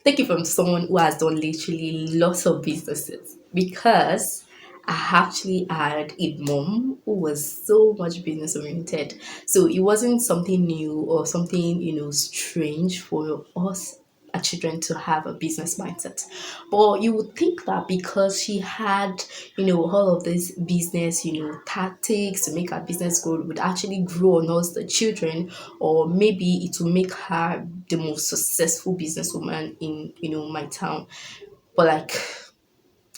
Take it from someone who has done literally lots of businesses, because I actually had a mom who was so much business oriented. So it wasn't something new or something, strange for us as children to have a business mindset. But you would think that because she had, all of this business, tactics to make her business grow would actually grow on us, the children, or maybe it will make her the most successful businesswoman in, my town. But like,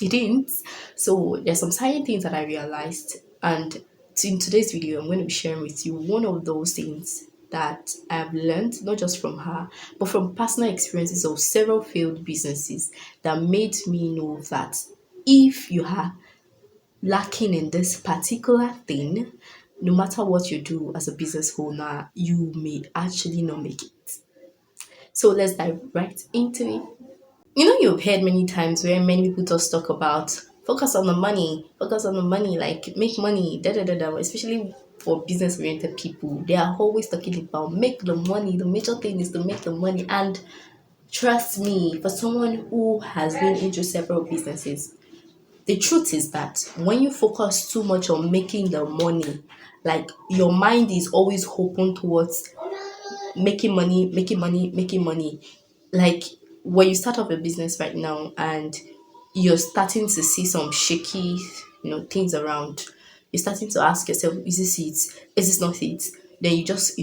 it didn't. So there's some certain things that I realized, and in today's video, I'm going to be sharing with you one of those things that I've learned not just from her, but from personal experiences of several failed businesses that made me know that if you are lacking in this particular thing, no matter what you do as a business owner, you may actually not make it. So let's dive right into it. You've heard many times where many people just talk about focus on the money, like make money, da da da da. Especially for business oriented people, they are always talking about make the money. The major thing is to make the money. And trust me, for someone who has been into several businesses, the truth is that when you focus too much on making the money, like your mind is always open towards making money, making money, making money. Like when you start up a business right now and you're starting to see some shaky, things around, you're starting to ask yourself, is this it? Is this not it? Then you just,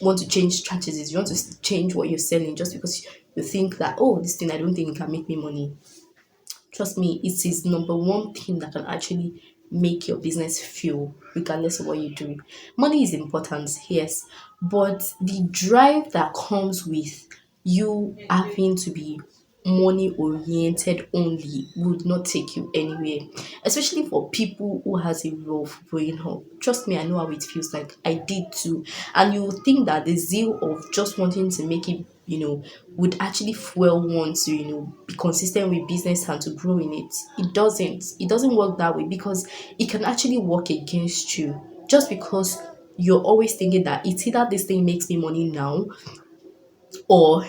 want to change strategies. You want to change what you're selling just because you think that, oh, this thing, I don't think it can make me money. Trust me, it is number one thing that can actually make your business feel, regardless of what you do. Money is important, yes, but the drive that comes with you having to be money oriented only would not take you anywhere, especially for people who has a rough growing up. Trust me, I know how it feels like. I did too. And you would think that the zeal of just wanting to make it, would actually fuel one to, be consistent with business and to grow in it. It doesn't work that way, because it can actually work against you, just because you're always thinking that it's either this thing makes me money now, or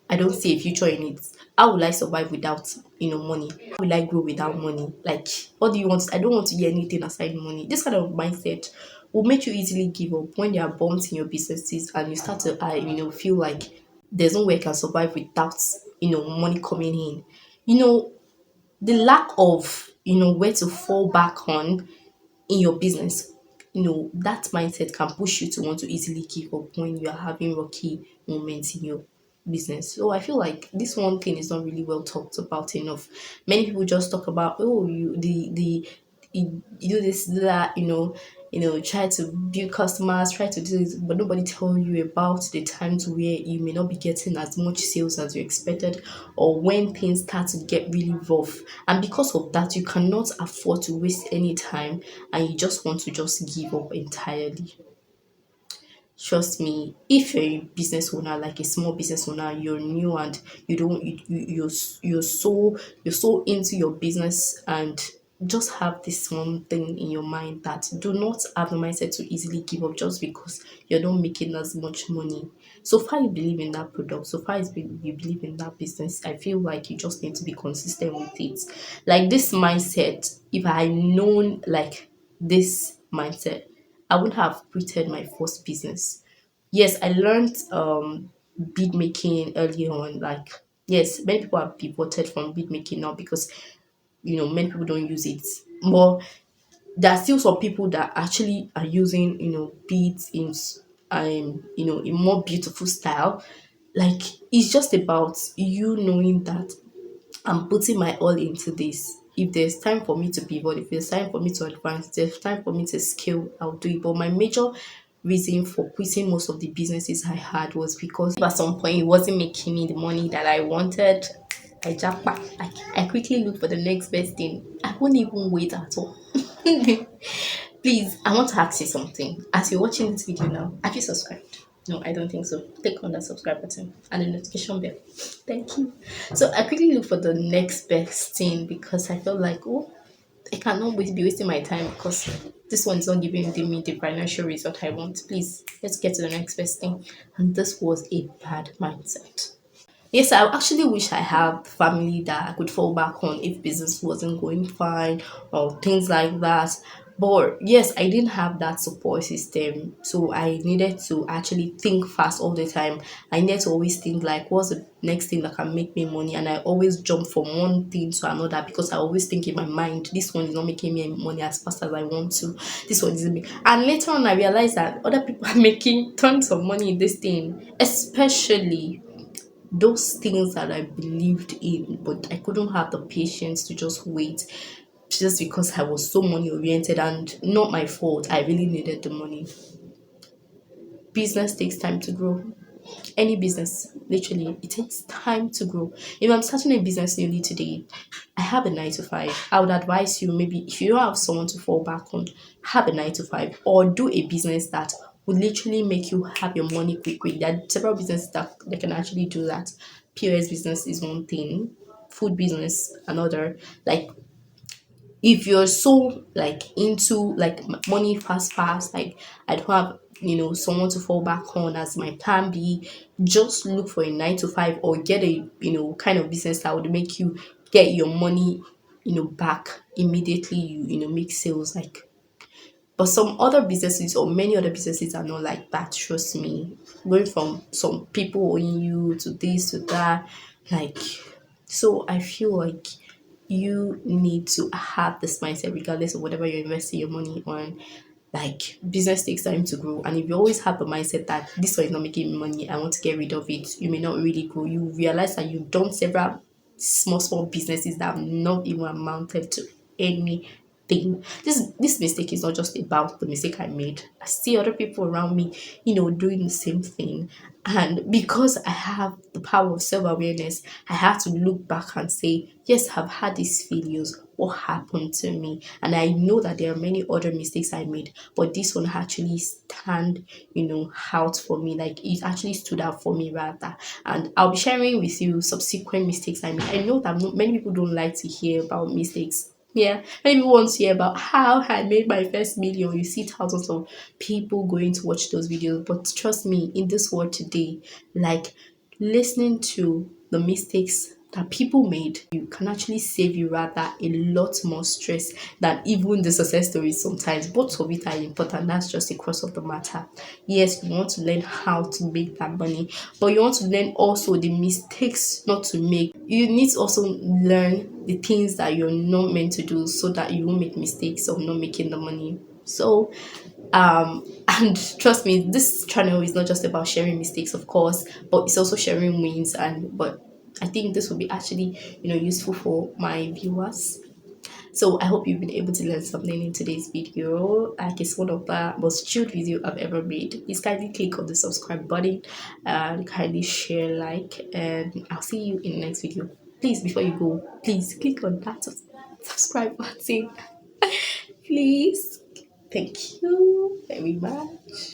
I don't see a future in it. How will I survive without, money? How will I grow without money? Like, what do you want? I don't want to hear anything aside money. This kind of mindset will make you easily give up when there are bumps in your businesses and you start to, feel like there's no way I can survive without, money coming in. You know, the lack of, where to fall back on in your business, that mindset can push you to want to easily give up when you are having rocky moments in your business. So I feel like this one thing is not really well talked about enough. Many people just talk about, oh, you do this, do that, try to build customers, try to do this, but nobody tell you about the times where you may not be getting as much sales as you expected, or when things start to get really rough. And because of that, you cannot afford to waste any time, and you just want to just give up entirely. Trust me, if you're a business owner, like a small business owner, you're new and you don't you're so into your business, and just have this one thing in your mind that do not have the mindset to easily give up just because you're not making as much money. So far you believe in that product, so far as you believe in that business, I feel like you just need to be consistent with it. Like this mindset, if I had known like this mindset, I would have quitted my first business. Yes, I learned bead making early on. Like, yes, many people have pivoted from bead making now because many people don't use it. But there are still some people that actually are using beads in in more beautiful style. Like, it's just about you knowing that I'm putting my all into this. If there's time for me to pivot, if there's time for me to advance, if there's time for me to scale, I'll do it. But my major reason for quitting most of the businesses I had was because at some point it wasn't making me the money that I wanted. I jump back. I quickly look for the next best thing. I won't even wait at all. Please, I want to ask you something. As you're watching this video now, have you subscribed? No, I don't think so. Click on that subscribe button and the notification bell. Thank you. So I quickly look for the next best thing because I felt like, oh, I cannot be wasting my time because this one is not giving me the financial result I want. Please, let's get to the next best thing. And this was a bad mindset. Yes, I actually wish I have family that I could fall back on if business wasn't going fine or things like that. But yes, I didn't have that support system. So I needed to actually think fast all the time. I needed to always think like what's the next thing that can make me money, and I always jump from one thing to another because I always think in my mind this one is not making me money as fast as I want to. This one isn't and later on I realized that other people are making tons of money in this thing, especially those things that I believed in, but I couldn't have the patience to just wait just because I was so money oriented and not my fault. I really needed the money. Business takes time to grow. Any business, literally, it takes time to grow. If I'm starting a business newly today, I have a 9 to 5. I would advise you, maybe if you don't have someone to fall back on, have a 9 to 5 or do a business that would literally make you have your money quickly. There are several businesses that can actually do that. POS business is one thing, food business another. Like if you're so like into like money fast, like I don't have someone to fall back on as my plan B, just look for a 9 to 5 or get a kind of business that would make you get your money back immediately. You make sales like, but some other businesses or many other businesses are not like that. Trust me. Going from some people owing you to this to that, like, so I feel like you need to have this mindset regardless of whatever you're investing your money on. Like business takes time to grow, and if you always have the mindset that this one is not making me money, I want to get rid of it, you may not really grow. You realize that you've done several small businesses that have not even amounted to anything. This mistake is not just about the mistake I made. I see other people around me, doing the same thing. And because I have the power of self-awareness, I have to look back and say, yes, I've had these failures. What happened to me? And I know that there are many other mistakes I made, but this one actually stand, out for me. Like it actually stood out for me rather. And I'll be sharing with you subsequent mistakes I made. I know that many people don't like to hear about mistakes. Yeah, many people want to hear about how I made my first million. You see thousands of people going to watch those videos, but trust me, in this world today, like listening to the mistakes that people made, you can actually save you rather a lot more stress than even the success stories sometimes. Both of it are important. That's just the cross of the matter. Yes, you want to learn how to make that money, but you want to learn also the mistakes not to make. You need to also learn the things that you're not meant to do so that you won't make mistakes of not making the money. So and trust me, this channel is not just about sharing mistakes, of course, but it's also sharing wins. And but I think this will be actually useful for my viewers. So I hope you've been able to learn something in today's video. Like it's one of the most chilled video I've ever made. Please kindly click on the subscribe button and kindly share, like, and I'll see you in the next video. Please, before you go, please click on that subscribe button. Please. Thank you very much.